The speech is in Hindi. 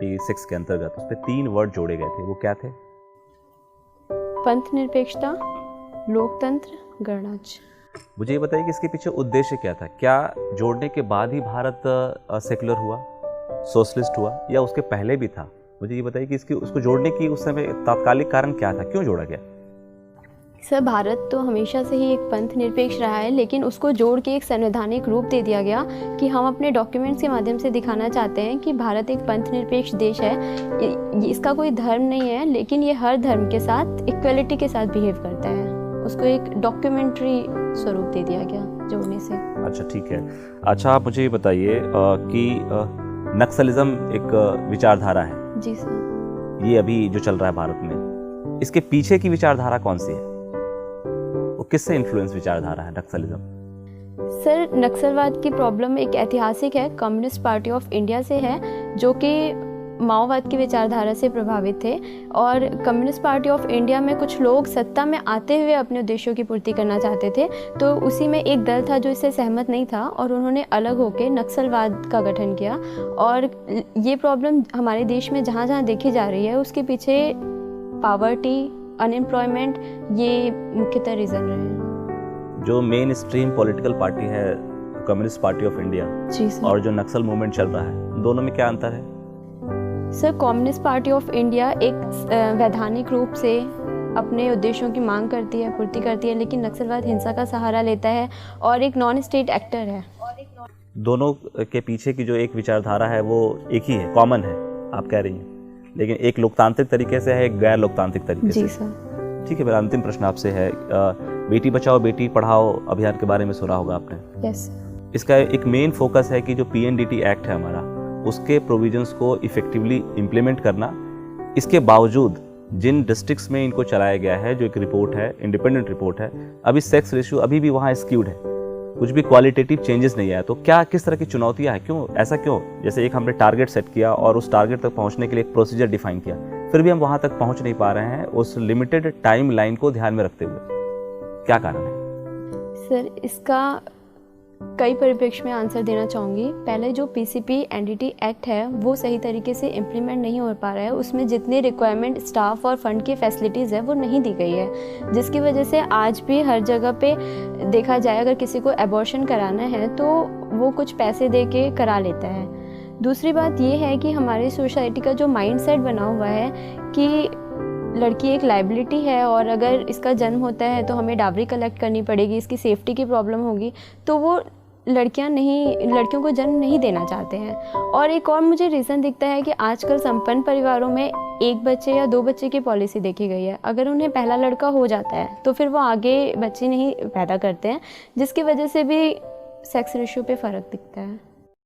46 के अंतर्गत उस पे 3 वर्ड जोड़े गए थे, वो क्या थे? पंथ निरपेक्षता, लोकतंत्र, गणराज्य। मुझे ये बताइए कि इसके पीछे उद्देश्य क्या था? क्या जोड़ने के बाद ही भारत सेकुलर हुआ, सोशलिस्ट हुआ, या उसके पहले भी था? मुझे ये बताइए कि उसको जोड़ने की उस समय तात्कालिक कारण क्या था, क्यों जोड़ा गया? सर, भारत तो हमेशा से ही एक पंथ निरपेक्ष रहा है, लेकिन उसको जोड़ के एक संवैधानिक रूप दे दिया गया कि हम अपने डॉक्यूमेंट्स के माध्यम से दिखाना चाहते हैं कि भारत एक पंथ निरपेक्ष देश है। इसका कोई धर्म नहीं है, लेकिन ये हर धर्म के साथ इक्वलिटी के साथ बिहेव करता है। उसको एक डॉक्यूमेंट्री स्वरूप दे दिया गया जोड़ने से। अच्छा, ठीक है। अच्छा, आप मुझे ये बताइए कि नक्सलिज्म एक विचारधारा है। जी सर। ये अभी जो चल रहा है भारत में, इसके पीछे की विचारधारा कौन सी है? वो किससे इन्फ्लुएंस विचारधारा है नक्सलिज्म? सर, नक्सलवाद की प्रॉब्लम एक ऐतिहासिक है, कम्युनिस्ट पार्टी ऑफ इंडिया से है, जो कि माओवाद की विचारधारा से प्रभावित थे। और कम्युनिस्ट पार्टी ऑफ इंडिया में कुछ लोग सत्ता में आते हुए अपने उद्देश्यों की पूर्ति करना चाहते थे, तो उसी में एक दल था जो इससे सहमत नहीं था और उन्होंने अलग होकर नक्सलवाद का गठन किया। और ये प्रॉब्लम हमारे देश में जहाँ जहाँ देखी जा रही है, उसके पीछे पावर्टी, अनएम्प्लॉयमेंट, ये मुख्यतः रीज़न रहे हैं। जो मेन स्ट्रीम पॉलिटिकल पार्टी है कम्युनिस्ट पार्टी ऑफ इंडिया, जी सर, और जो नक्सल मूवमेंट चल रहा है, दोनों में क्या अंतर है? Sir, communist party of India एक वैधानिक रूप से अपने उद्देश्यों की मांग करती है, पूर्ति करती है, लेकिन नक्सलवाद हिंसा का सहारा लेता है और एक नॉन स्टेट एक्टर है। दोनों के पीछे की जो एक विचारधारा है वो एक ही है, कॉमन है, आप कह रही हैं, लेकिन एक लोकतांत्रिक तरीके से है, एक गैर लोकतांत्रिक तरीके से। जी सर। ठीक है, मेरा अंतिम प्रश्न आपसे है, बेटी बचाओ बेटी पढ़ाओ अभियान के बारे में सुना होगा आपने। यस। इसका एक मेन फोकस है कि जो PNDT एक्ट है हमारा, उसके प्रोविजंस को इफेक्टिवली इम्प्लीमेंट करना। इसके बावजूद जिन डिस्ट्रिक्ट्स में इनको चलाया गया है, जो एक रिपोर्ट है, इंडिपेंडेंट रिपोर्ट है, अभी सेक्स रेशियो अभी भी वहाँ स्क्यूड है, कुछ भी क्वालिटेटिव चेंजेस नहीं आया। तो क्या, किस तरह की चुनौतियाँ हैं, क्यों ऐसा क्यों? जैसे एक हमने टारगेट सेट किया और उस टारगेट तक पहुँचने के लिए एक प्रोसीजर डिफाइन किया, फिर भी हम वहाँ तक पहुँच नहीं पा रहे हैं उस लिमिटेड टाइम लाइन को ध्यान में रखते हुए, क्या कारण है? सर, इसका कई परिप्रेक्ष्य में आंसर देना चाहूँगी। पहले जो PCP-NDT एक्ट है वो सही तरीके से इम्प्लीमेंट नहीं हो पा रहा है। उसमें जितनी रिक्वायरमेंट स्टाफ और फंड की फैसिलिटीज़ है वो नहीं दी गई है, जिसकी वजह से आज भी हर जगह पे देखा जाए, अगर किसी को एबॉर्शन कराना है तो वो कुछ पैसे दे के करा लेता है। दूसरी बात ये है कि हमारी सोसाइटी का जो माइंडसेट बना हुआ है कि लड़की एक लाइबिलिटी है और अगर इसका जन्म होता है तो हमें डावरी कलेक्ट करनी पड़ेगी, इसकी सेफ्टी की प्रॉब्लम होगी, तो वो लड़कियों को जन्म नहीं देना चाहते हैं। और एक और मुझे रीज़न दिखता है कि आजकल संपन्न परिवारों में 1 बच्चे या 2 बच्चे की पॉलिसी देखी गई है। अगर उन्हें पहला लड़का हो जाता है तो फिर वो आगे बच्चे नहीं पैदा करते हैं, जिसकी वजह से भी सेक्स रेशियो पे फ़र्क दिखता है।